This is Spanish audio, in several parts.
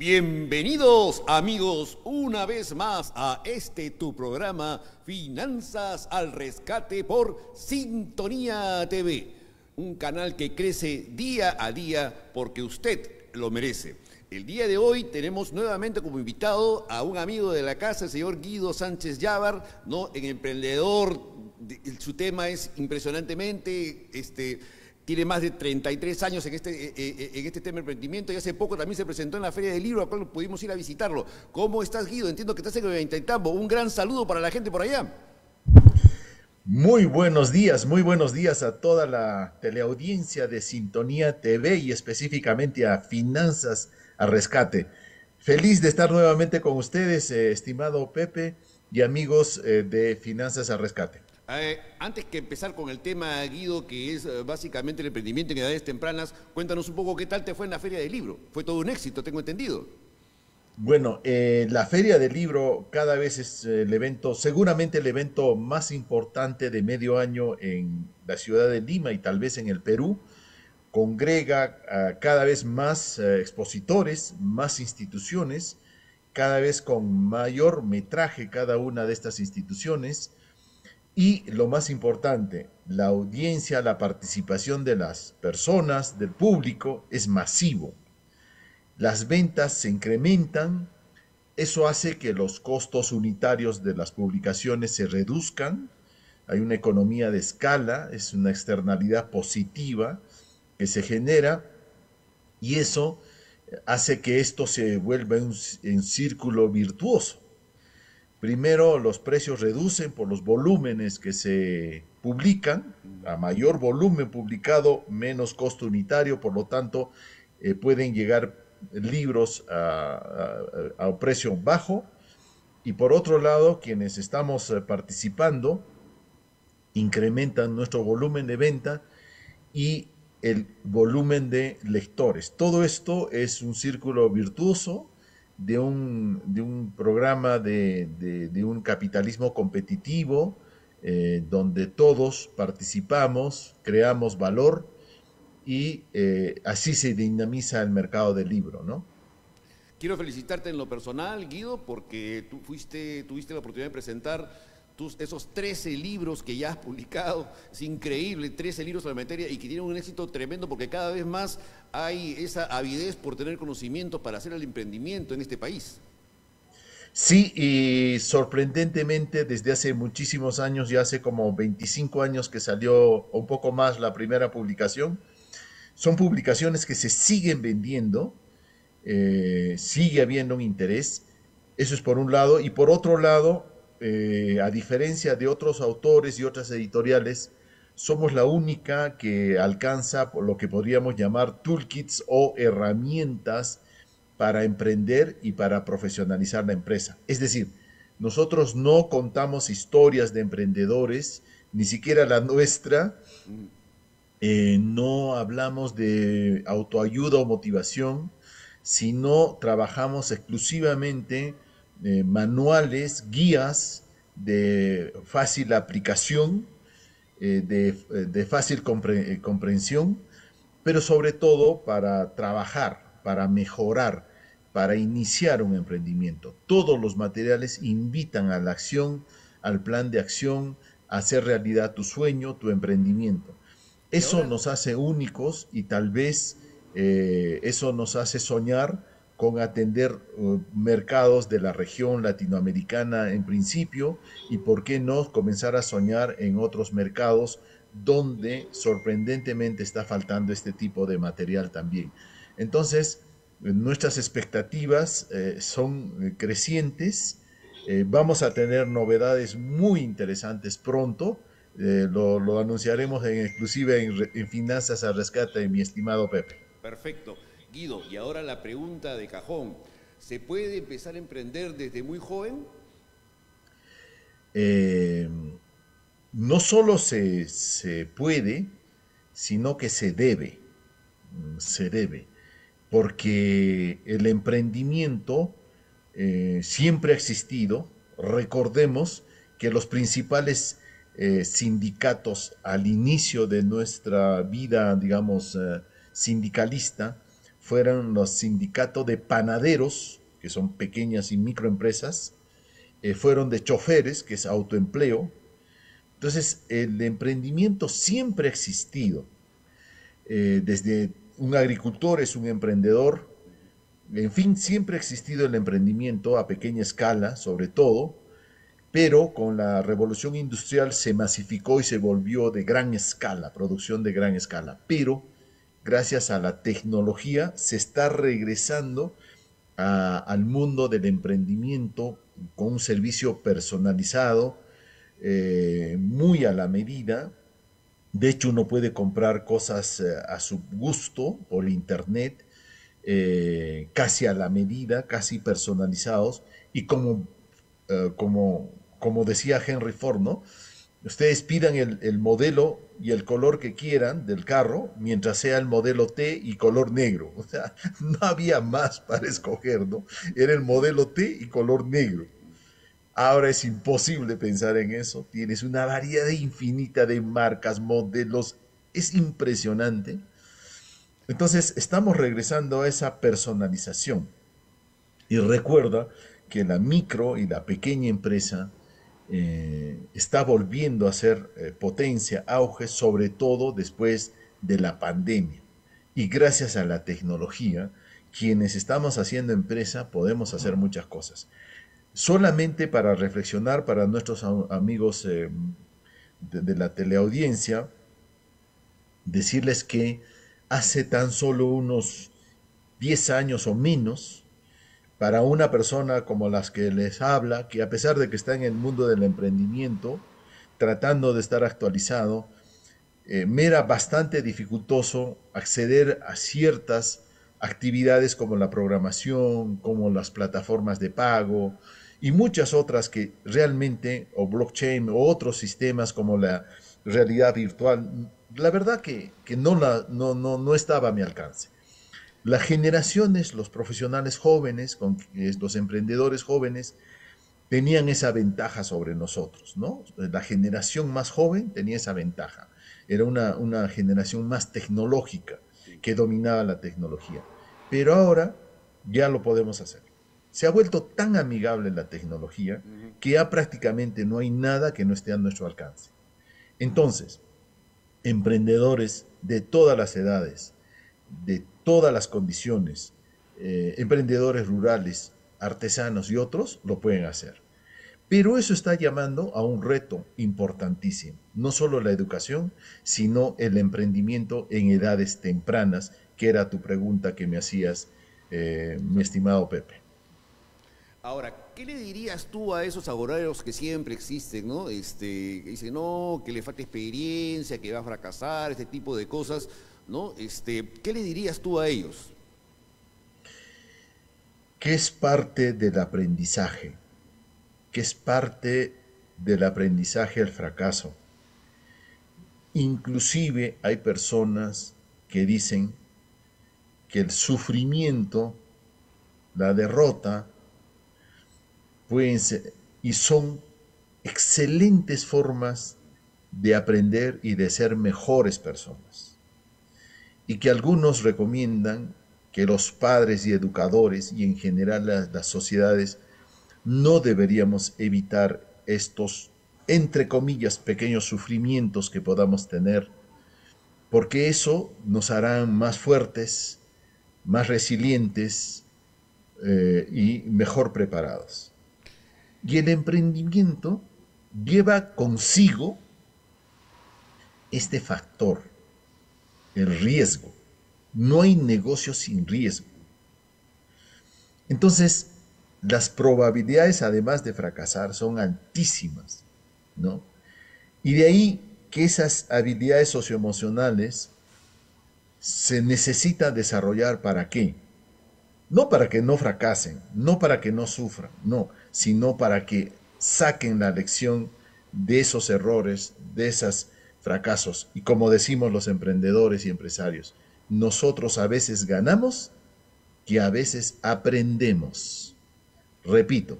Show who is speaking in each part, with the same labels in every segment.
Speaker 1: Bienvenidos amigos una vez más a tu programa Finanzas al Rescate por Sintonía TV, un canal que crece día a día porque usted lo merece. El día de hoy tenemos nuevamente como invitado a un amigo de la casa, el señor Guido Sánchez Llavar, ¿no? En emprendedor, su tema es impresionantemente tiene más de 33 años en este tema de emprendimiento y hace poco también se presentó en la Feria del Libro, a cual pudimos ir a visitarlo. ¿Cómo estás, Guido? Entiendo que estás en Ollantaytambo. Un gran saludo para la gente por allá.
Speaker 2: Muy buenos días a toda la teleaudiencia de Sintonía TV y específicamente a Finanzas a Rescate. Feliz de estar nuevamente con ustedes, estimado Pepe y amigos de Finanzas a Rescate.
Speaker 1: Antes que empezar con el tema, Guido, que es básicamente el emprendimiento en edades tempranas, cuéntanos un poco qué tal te fue en la Feria del Libro. Fue todo un éxito, tengo entendido.
Speaker 2: Bueno, la Feria del Libro cada vez es el evento, seguramente el evento más importante de medio año en la ciudad de Lima y tal vez en el Perú. Congrega a cada vez más expositores, más instituciones, cada vez con mayor metraje cada una de estas instituciones. Y lo más importante, la audiencia, la participación de las personas, del público, es masivo. Las ventas se incrementan, eso hace que los costos unitarios de las publicaciones se reduzcan, hay una economía de escala, es una externalidad positiva que se genera y eso hace que esto se vuelva un círculo virtuoso. Primero, los precios reducen por los volúmenes que se publican. A mayor volumen publicado, menos costo unitario, por lo tanto, pueden llegar libros a un precio bajo. Y por otro lado, quienes estamos participando incrementan nuestro volumen de venta y el volumen de lectores. Todo esto es un círculo virtuoso de un programa de un capitalismo competitivo donde todos participamos, creamos valor y así se dinamiza el mercado del libro, ¿no?
Speaker 1: Quiero felicitarte en lo personal, Guido, porque tuviste la oportunidad de presentar esos 13 libros que ya has publicado. Es increíble, 13 libros sobre la materia y que tienen un éxito tremendo porque cada vez más hay esa avidez por tener conocimiento para hacer el emprendimiento en este país.
Speaker 2: Sí, y sorprendentemente desde hace muchísimos años, ya hace como 25 años que salió un poco más la primera publicación, son publicaciones que se siguen vendiendo, sigue habiendo un interés, eso es por un lado, y por otro lado, a diferencia de otros autores y otras editoriales, somos la única que alcanza por lo que podríamos llamar toolkits o herramientas para emprender y para profesionalizar la empresa. Es decir, nosotros no contamos historias de emprendedores, ni siquiera la nuestra, no hablamos de autoayuda o motivación, sino trabajamos exclusivamente manuales, guías de fácil aplicación, de fácil comprensión, pero sobre todo para trabajar, para mejorar, para iniciar un emprendimiento. Todos los materiales invitan a la acción, al plan de acción, a hacer realidad tu sueño, tu emprendimiento.
Speaker 1: Y
Speaker 2: Eso
Speaker 1: ahora,
Speaker 2: nos hace únicos y tal vez eso nos hace soñar con atender mercados de la región latinoamericana en principio y por qué no comenzar a soñar en otros mercados donde sorprendentemente está faltando este tipo de material también. Entonces, nuestras expectativas son crecientes, vamos a tener novedades muy interesantes pronto, lo anunciaremos en exclusiva en Finanzas al Rescate, mi estimado Pepe.
Speaker 1: perfecto. Guido, y ahora la pregunta de cajón. ¿Se puede empezar a emprender desde muy joven?
Speaker 2: Eh, no solo se puede, sino que se debe, porque el emprendimiento siempre ha existido. Recordemos que los principales sindicatos al inicio de nuestra vida, digamos, sindicalista, fueron los sindicatos de panaderos, que son pequeñas y microempresas, fueron de choferes, que es autoempleo. Entonces, el emprendimiento siempre ha existido. Desde un agricultor es un emprendedor, en fin, siempre ha existido el emprendimiento a pequeña escala, sobre todo, pero con la revolución industrial se masificó y se volvió de gran escala, producción de gran escala. Pero gracias a la tecnología se está regresando al mundo del emprendimiento con un servicio personalizado, muy a la medida. De hecho, uno puede comprar cosas a su gusto por internet, casi a la medida, casi personalizados, y como decía Henry Ford, ¿no? Ustedes pidan el modelo y el color que quieran del carro, mientras sea el modelo T y color negro. O sea, no había más para escoger, ¿no? Era el modelo T y color negro. Ahora es imposible pensar en eso. Tienes una variedad infinita de marcas, modelos. Es impresionante. Entonces, estamos regresando a esa personalización. Y recuerda que la micro y la pequeña empresa está volviendo a ser potencia, auge, sobre todo después de la pandemia. Y gracias a la tecnología, quienes estamos haciendo empresa podemos hacer muchas cosas. Solamente para reflexionar para nuestros amigos de la teleaudiencia, decirles que hace tan solo unos 10 años o menos, para una persona como las que les habla, que a pesar de que está en el mundo del emprendimiento, tratando de estar actualizado, me era bastante dificultoso acceder a ciertas actividades como la programación, como las plataformas de pago y muchas otras que realmente, o blockchain, o otros sistemas como la realidad virtual, la verdad que no estaba a mi alcance. Las generaciones, los profesionales jóvenes, los emprendedores jóvenes, tenían esa ventaja sobre nosotros, ¿no? La generación más joven tenía esa ventaja. Era una generación más tecnológica que dominaba la tecnología. Pero ahora ya lo podemos hacer. Se ha vuelto tan amigable la tecnología que ya prácticamente no hay nada que no esté a nuestro alcance. Entonces, emprendedores de todas las edades, de todas las condiciones, emprendedores rurales, artesanos y otros, lo pueden hacer. Pero eso está llamando a un reto importantísimo, no solo la educación, sino el emprendimiento en edades tempranas, que era tu pregunta que me hacías, mi estimado Pepe.
Speaker 1: Ahora, ¿qué le dirías tú a esos agoreros que siempre existen, ¿no? Que dicen, no, que le falta experiencia, que va a fracasar, este tipo de cosas, ¿no? ¿Qué le dirías tú a ellos?
Speaker 2: Que es parte del aprendizaje, que es parte del aprendizaje al fracaso. Inclusive hay personas que dicen que el sufrimiento, la derrota, pueden ser y son excelentes formas de aprender y de ser mejores personas. Y que algunos recomiendan que los padres y educadores y en general las sociedades no deberíamos evitar estos, entre comillas, pequeños sufrimientos que podamos tener, porque eso nos hará más fuertes, más resilientes y mejor preparados. Y el emprendimiento lleva consigo este factor, el riesgo. No hay negocio sin riesgo. Entonces, las probabilidades, además de fracasar, son altísimas, ¿no? Y de ahí que esas habilidades socioemocionales se necesita desarrollar ¿para qué? No para que no fracasen, no para que no sufran, no, sino para que saquen la lección de esos errores, de esos fracasos. Y como decimos los emprendedores y empresarios, nosotros a veces ganamos y a veces aprendemos. Repito,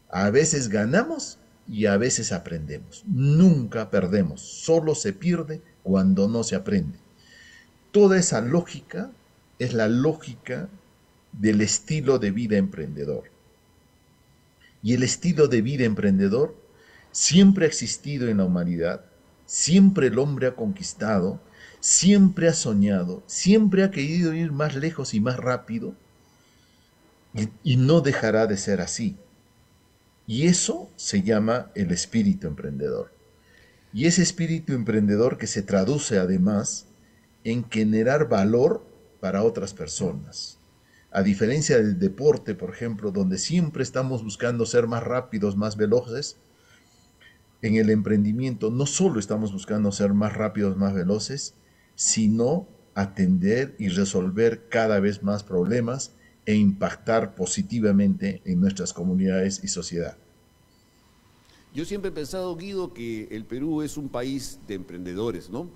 Speaker 2: a veces ganamos y a veces aprendemos. Nunca perdemos, solo se pierde cuando no se aprende. Toda esa lógica es la lógica del estilo de vida emprendedor. Y el estilo de vida emprendedor siempre ha existido en la humanidad, siempre el hombre ha conquistado, siempre ha soñado, siempre ha querido ir más lejos y más rápido, y no dejará de ser así. Y eso se llama el espíritu emprendedor. Y ese espíritu emprendedor que se traduce además en generar valor para otras personas. A diferencia del deporte, por ejemplo, donde siempre estamos buscando ser más rápidos, más veloces, en el emprendimiento no solo estamos buscando ser más rápidos, más veloces, sino atender y resolver cada vez más problemas e impactar positivamente en nuestras comunidades y sociedad.
Speaker 1: Yo siempre he pensado, Guido, que el Perú es un país de emprendedores, ¿no?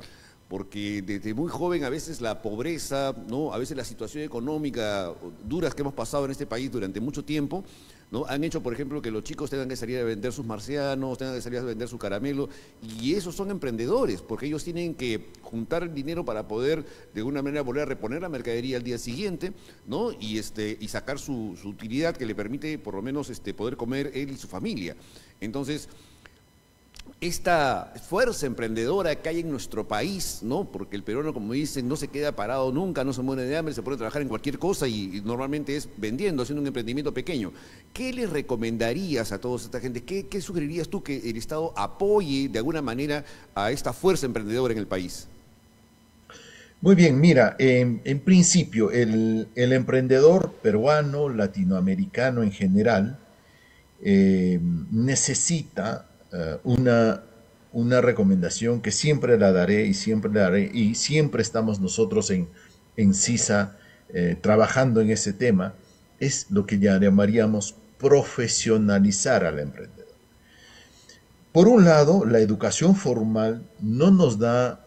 Speaker 1: Porque desde muy joven a veces la pobreza, ¿no? A veces la situación económica duras que hemos pasado en este país durante mucho tiempo, ¿no? Han hecho, por ejemplo, que los chicos tengan que salir a vender sus marcianos, tengan que salir a vender su caramelo, y esos son emprendedores, porque ellos tienen que juntar dinero para poder de alguna manera volver a reponer la mercadería al día siguiente, ¿no? Y sacar su utilidad que le permite por lo menos poder comer él y su familia. Entonces, esta fuerza emprendedora que hay en nuestro país, ¿no? Porque el peruano, como dicen, no se queda parado nunca, no se muere de hambre, se puede trabajar en cualquier cosa y normalmente es vendiendo, haciendo un emprendimiento pequeño. ¿Qué les recomendarías a toda esta gente? ¿Qué sugerirías tú que el Estado apoye de alguna manera a esta fuerza emprendedora en el país?
Speaker 2: Muy bien, mira, en principio el emprendedor peruano, latinoamericano en general, necesita una recomendación que siempre la daré y siempre la daré y siempre estamos nosotros en CISA trabajando en ese tema, es lo que ya llamaríamos profesionalizar al emprendedor. Por un lado, la educación formal no nos da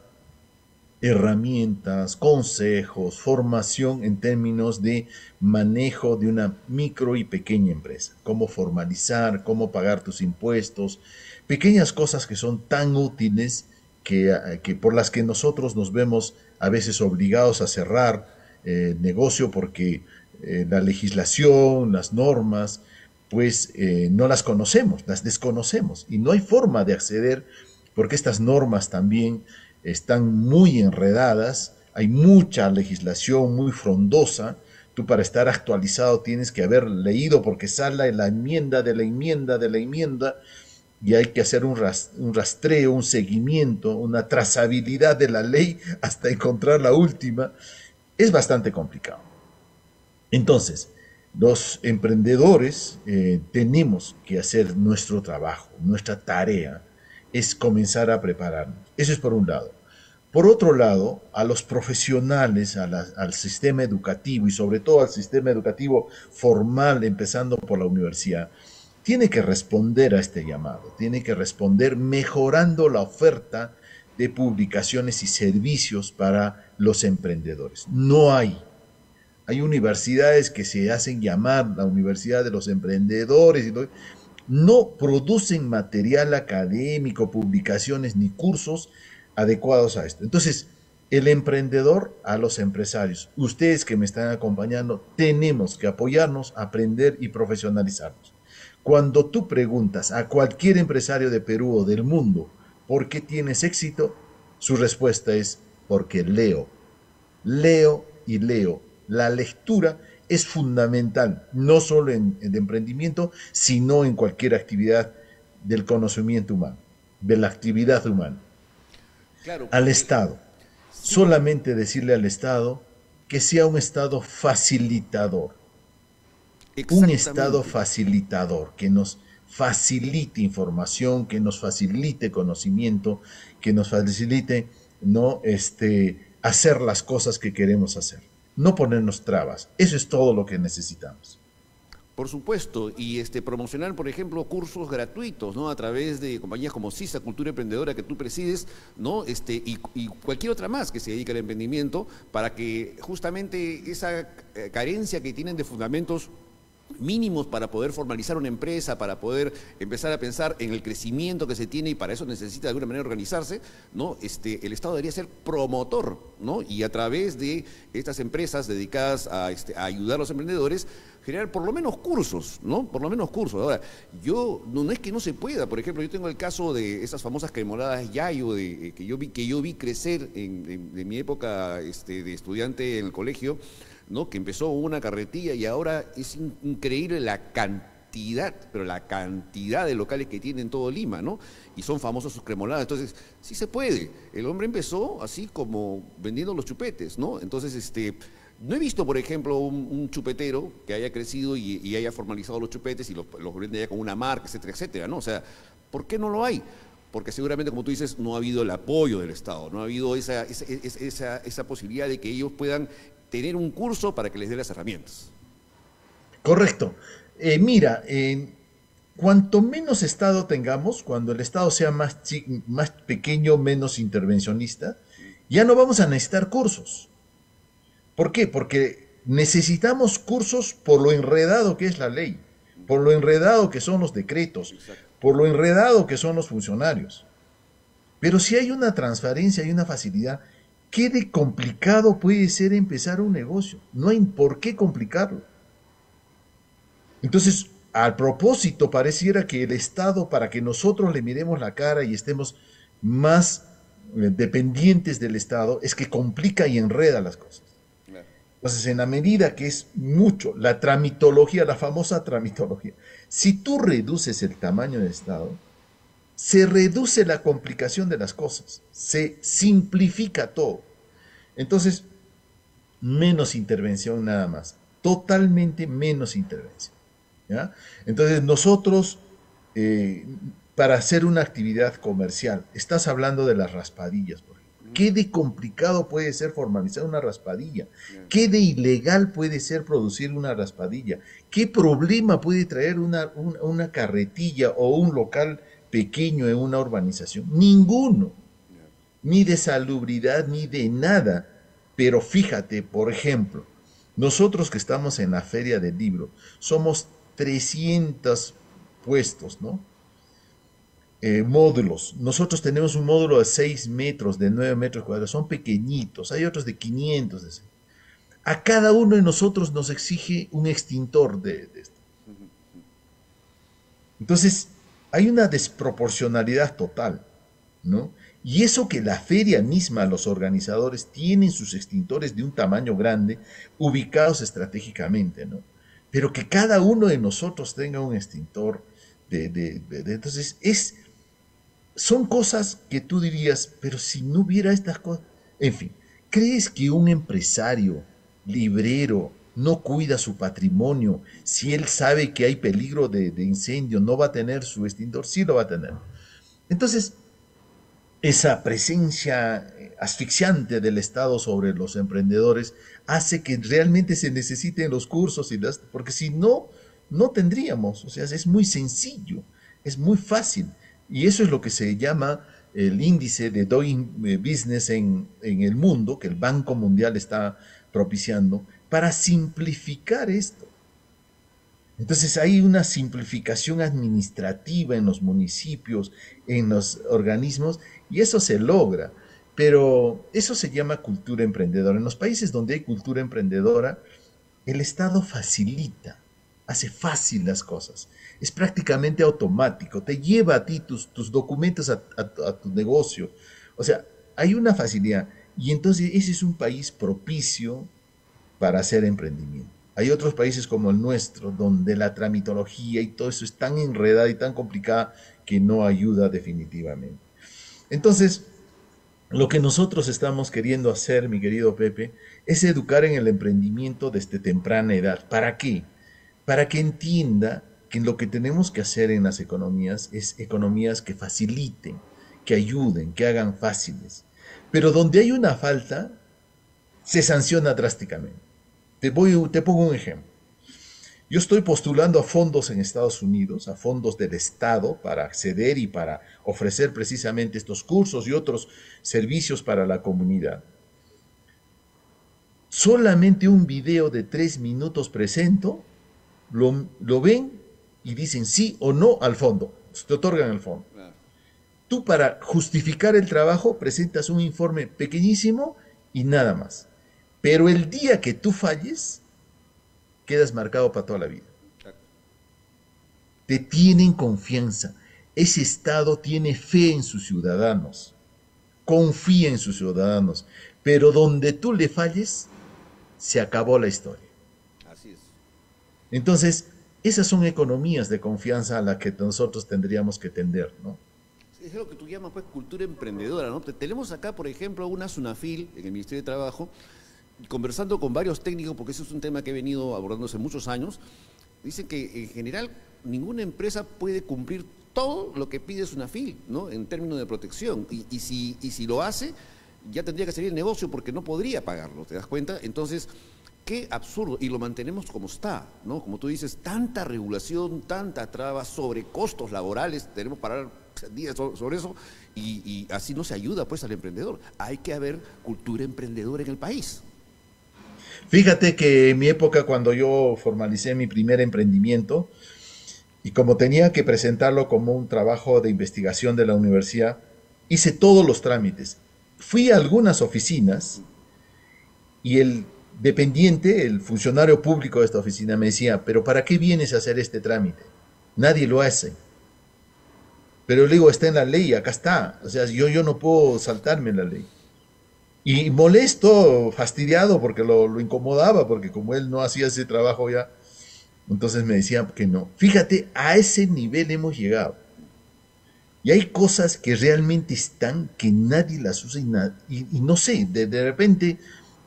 Speaker 2: herramientas, consejos, formación en términos de manejo de una micro y pequeña empresa, cómo formalizar, cómo pagar tus impuestos, pequeñas cosas que son tan útiles que por las que nosotros nos vemos a veces obligados a cerrar negocio porque la legislación, las normas, pues no las conocemos, las desconocemos y no hay forma de acceder porque estas normas también están muy enredadas, hay mucha legislación muy frondosa, tú para estar actualizado tienes que haber leído porque sale la enmienda de la enmienda de la enmienda y hay que hacer un rastreo, un seguimiento, una trazabilidad de la ley hasta encontrar la última. Es bastante complicado. Entonces, los emprendedores tenemos que hacer nuestro trabajo, nuestra tarea es comenzar a prepararnos. Eso es por un lado. Por otro lado, a los profesionales, al sistema educativo y sobre todo al sistema educativo formal, empezando por la universidad, tiene que responder a este llamado, tiene que responder mejorando la oferta de publicaciones y servicios para los emprendedores. No hay universidades que se hacen llamar la Universidad de los Emprendedores, no producen material académico, publicaciones ni cursos adecuados a esto. Entonces, el emprendedor a los empresarios, ustedes que me están acompañando, tenemos que apoyarnos, aprender y profesionalizarnos. Cuando tú preguntas a cualquier empresario de Perú o del mundo, ¿por qué tienes éxito? Su respuesta es porque leo. Leo y leo. La lectura es fundamental, no solo en el emprendimiento, sino en cualquier actividad del conocimiento humano, de la actividad humana.
Speaker 1: Claro,
Speaker 2: Al
Speaker 1: porque
Speaker 2: Estado,
Speaker 1: sí,
Speaker 2: solamente decirle al Estado que sea un Estado
Speaker 1: exactamente.
Speaker 2: facilitador, que nos facilite información, que nos facilite conocimiento, que nos facilite no hacer las cosas que queremos hacer, no ponernos trabas. Eso es todo lo que necesitamos.
Speaker 1: Por supuesto, y promocionar, por ejemplo, cursos gratuitos, ¿no? A través de compañías como CISA, Cultura Emprendedora, que tú presides, ¿no? Y cualquier otra más que se dedique al emprendimiento, para que justamente esa carencia que tienen de fundamentos mínimos para poder formalizar una empresa, para poder empezar a pensar en el crecimiento que se tiene, y para eso necesita de alguna manera organizarse, ¿no? El Estado debería ser promotor, ¿no? Y a través de estas empresas dedicadas a ayudar a los emprendedores, generar por lo menos cursos, ¿no? Por lo menos cursos. Ahora, no es que no se pueda. Por ejemplo, yo tengo el caso de esas famosas cremoladas Yayo que yo vi crecer de mi época de estudiante en el colegio, ¿no? Que empezó una carretilla y ahora es increíble la cantidad, pero la cantidad de locales que tiene en todo Lima, ¿no? Y son famosos sus cremoladas. Entonces, sí se puede. El hombre empezó así como vendiendo los chupetes, ¿no? Entonces, no he visto, por ejemplo, un chupetero que haya crecido y haya formalizado los chupetes y los vende ya con una marca, etcétera, etcétera, ¿no? O sea, ¿por qué no lo hay? Porque seguramente, como tú dices, no ha habido el apoyo del Estado, no ha habido esa posibilidad de que ellos puedan tener un curso para que les dé las herramientas.
Speaker 2: Correcto. Mira, cuanto menos Estado tengamos, cuando el Estado sea más pequeño, menos intervencionista, ya no vamos a necesitar cursos. ¿Por qué? Porque necesitamos cursos por lo enredado que es la ley, por lo enredado que son los decretos, por lo enredado que son los funcionarios. Pero si hay una transparencia y una facilidad, ¿qué de complicado puede ser empezar un negocio? No hay por qué complicarlo. Entonces, al propósito, pareciera que el Estado, para que nosotros le miremos la cara y estemos más dependientes del Estado, es que complica y enreda las cosas. Entonces, en la medida que es mucho, la tramitología, la famosa tramitología, si tú reduces el tamaño del Estado, se reduce la complicación de las cosas, se simplifica todo. Entonces, menos intervención nada más, totalmente menos intervención, ¿ya? Entonces, nosotros, para hacer una actividad comercial, estás hablando de las raspadillas, por ejemplo. ¿Qué de complicado puede ser formalizar una raspadilla? ¿Qué de ilegal puede ser producir una raspadilla? ¿Qué problema puede traer una carretilla o un local pequeño en una urbanización? Ninguno. Ni de salubridad, ni de nada. Pero fíjate, por ejemplo, nosotros que estamos en la Feria del Libro, somos 300 puestos, ¿no? Módulos. Nosotros tenemos un módulo de 6 metros, de 9 metros cuadrados, son pequeñitos, hay otros de 500. A cada uno de nosotros nos exige un extintor de esto. Entonces, hay una desproporcionalidad total, ¿no? Y eso que la feria misma, los organizadores tienen sus extintores de un tamaño grande, ubicados estratégicamente, ¿no? Pero que cada uno de nosotros tenga un extintor entonces, son cosas que tú dirías, pero si no hubiera estas cosas... En fin, ¿crees que un empresario, librero, no cuida su patrimonio? Si él sabe que hay peligro de incendio, ¿no va a tener su extintor? Sí lo va a tener. Entonces, esa presencia asfixiante del Estado sobre los emprendedores hace que realmente se necesiten los cursos, porque si no, no tendríamos. O sea, es muy sencillo, es muy fácil. Y eso es lo que se llama el índice de Doing Business en el mundo, que el Banco Mundial está propiciando, para simplificar esto. Entonces hay una simplificación administrativa en los municipios, en los organismos, y eso se logra. Pero eso se llama cultura emprendedora. En los países donde hay cultura emprendedora, el Estado facilita, hace fácil las cosas. Es prácticamente automático, te lleva a ti tus documentos a tu negocio. O sea, hay una facilidad. Y entonces ese es un país propicio para hacer emprendimiento. Hay otros países como el nuestro, donde la tramitología y todo eso es tan enredada y tan complicada que no ayuda definitivamente. Entonces, lo que nosotros estamos queriendo hacer, mi querido Pepe, es educar en el emprendimiento desde temprana edad. ¿Para qué? Para que entienda que lo que tenemos que hacer en las economías es economías que faciliten, que ayuden, que hagan fáciles. Pero donde hay una falta, se sanciona drásticamente. Te pongo un ejemplo. Yo estoy postulando a fondos en Estados Unidos, a fondos del Estado, para acceder y para ofrecer precisamente estos cursos y otros servicios para la comunidad. Solamente un video de 3 minutos presento, lo ven y dicen sí o no al fondo, te otorgan el fondo.
Speaker 1: Claro.
Speaker 2: Tú para justificar el trabajo presentas un informe pequeñísimo y nada más. Pero el día que tú falles, quedas marcado para toda la vida.
Speaker 1: Claro.
Speaker 2: Te tienen confianza. Ese Estado tiene fe en sus ciudadanos. Confía en sus ciudadanos. Pero donde tú le falles, se acabó la historia.
Speaker 1: Así es.
Speaker 2: Entonces, esas son economías de confianza a las que nosotros tendríamos que tender, ¿no?
Speaker 1: Es lo que tú llamas, pues, cultura emprendedora, ¿no? Tenemos acá, por ejemplo, una SUNAFIL en el Ministerio de Trabajo, conversando con varios técnicos, porque eso es un tema que he venido abordando hace muchos años. Dicen que, en general, ninguna empresa puede cumplir todo lo que pide SUNAFIL, ¿no? En términos de protección. Y si lo hace, ya tendría que salir el negocio porque no podría pagarlo, ¿te das cuenta? Entonces, qué absurdo, y lo mantenemos como está, ¿no? Como tú dices, tanta regulación, tanta traba sobre costos laborales, tenemos para hablar días sobre eso, y así no se ayuda pues al emprendedor. Hay que haber cultura emprendedora en el país.
Speaker 2: Fíjate que en mi época, cuando yo formalicé mi primer emprendimiento, y como tenía que presentarlo como un trabajo de investigación de la universidad, hice todos los trámites. Fui a algunas oficinas y el dependiente, el funcionario público de esta oficina me decía, pero ¿para qué vienes a hacer este trámite? Nadie lo hace. Pero le digo, está en la ley, acá está. O sea, yo no puedo saltarme la ley. Y molesto, fastidiado, porque lo incomodaba, porque como él no hacía ese trabajo ya, entonces me decía que no. Fíjate, a ese nivel hemos llegado. Y hay cosas que realmente están que nadie las usa y no sé, de repente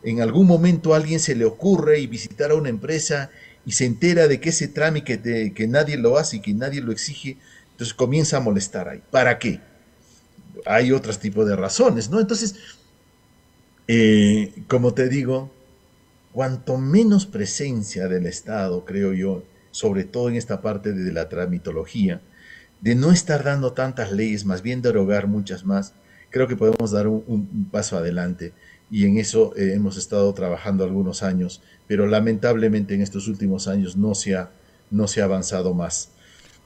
Speaker 2: en algún momento a alguien se le ocurre y visitar a una empresa y se entera de que ese trámite que nadie lo hace y que nadie lo exige, entonces comienza a molestar ahí. ¿Para qué? Hay otros tipos de razones, ¿no? Entonces, como te digo, cuanto menos presencia del Estado, creo yo, sobre todo en esta parte de la tramitología, de no estar dando tantas leyes, más bien derogar muchas más, creo que podemos dar un paso adelante. Y en eso hemos estado trabajando algunos años, pero lamentablemente en estos últimos años no se ha avanzado más.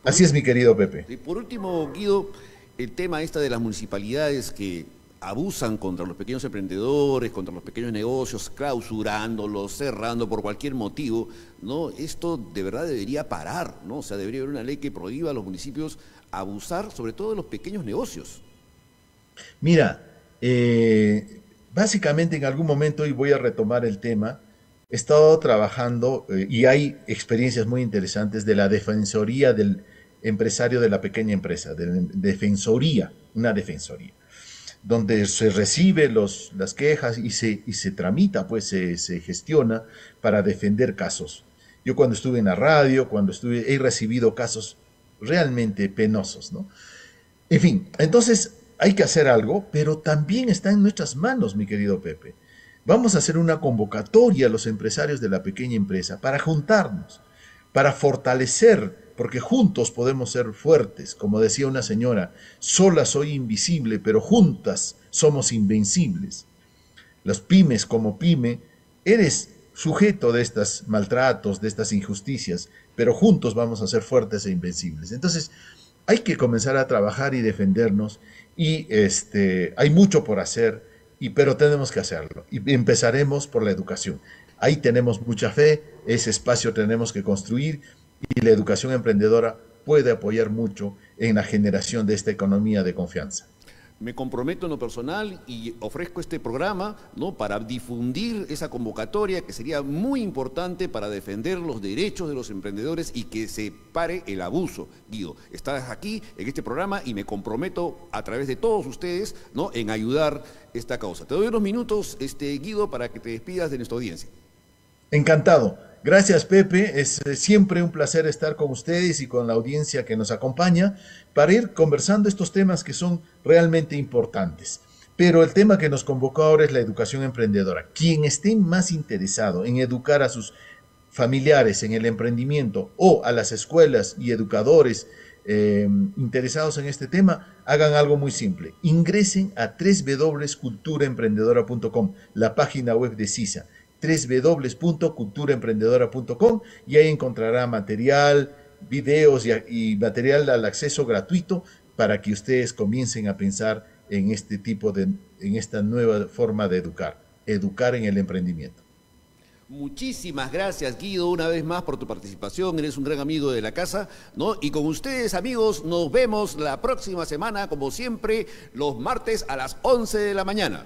Speaker 2: Así es, mi querido Pepe.
Speaker 1: Y por último, Guido, el tema de las municipalidades que abusan contra los pequeños emprendedores, contra los pequeños negocios, clausurándolos, cerrando por cualquier motivo, ¿no? Esto de verdad debería parar, ¿no? O sea, debería haber una ley que prohíba a los municipios abusar, sobre todo de los pequeños negocios.
Speaker 2: Mira, básicamente en algún momento, y voy a retomar el tema, he estado trabajando y hay experiencias muy interesantes de la defensoría del empresario de la pequeña empresa, una defensoría, donde se recibe las quejas y se tramita, pues se gestiona para defender casos. Yo cuando estuve en la radio, he recibido casos realmente penosos, ¿no? En fin, entonces hay que hacer algo, pero también está en nuestras manos, mi querido Pepe. Vamos a hacer una convocatoria a los empresarios de la pequeña empresa para juntarnos, para fortalecer, porque juntos podemos ser fuertes. Como decía una señora, sola soy invisible, pero juntas somos invencibles. Las pymes como pyme, eres sujeto de estos maltratos, de estas injusticias, pero juntos vamos a ser fuertes e invencibles. Entonces, hay que comenzar a trabajar y defendernos y hay mucho por hacer, pero tenemos que hacerlo. Y empezaremos por la educación. Ahí tenemos mucha fe, ese espacio tenemos que construir y la educación emprendedora puede apoyar mucho en la generación de esta economía de confianza.
Speaker 1: Me comprometo en lo personal y ofrezco este programa, ¿no?, para difundir esa convocatoria que sería muy importante para defender los derechos de los emprendedores y que se pare el abuso. Guido, estás aquí en este programa y me comprometo a través de todos ustedes, ¿no?, en ayudar esta causa. Te doy unos minutos, Guido, para que te despidas de nuestra audiencia.
Speaker 2: Encantado. Gracias, Pepe. Es siempre un placer estar con ustedes y con la audiencia que nos acompaña para ir conversando estos temas que son realmente importantes. Pero el tema que nos convocó ahora es la educación emprendedora. Quien esté más interesado en educar a sus familiares en el emprendimiento o a las escuelas y educadores interesados en este tema, hagan algo muy simple. Ingresen a www.culturaemprendedora.com, la página web de CISA. www.culturaemprendedora.com, y ahí encontrará material, videos y material al acceso gratuito para que ustedes comiencen a pensar en este en esta nueva forma de educar en el emprendimiento.
Speaker 1: Muchísimas gracias, Guido, una vez más por tu participación. Eres un gran amigo de la casa, ¿no? Y con ustedes, amigos, nos vemos la próxima semana, como siempre, los martes a las 11 de la mañana.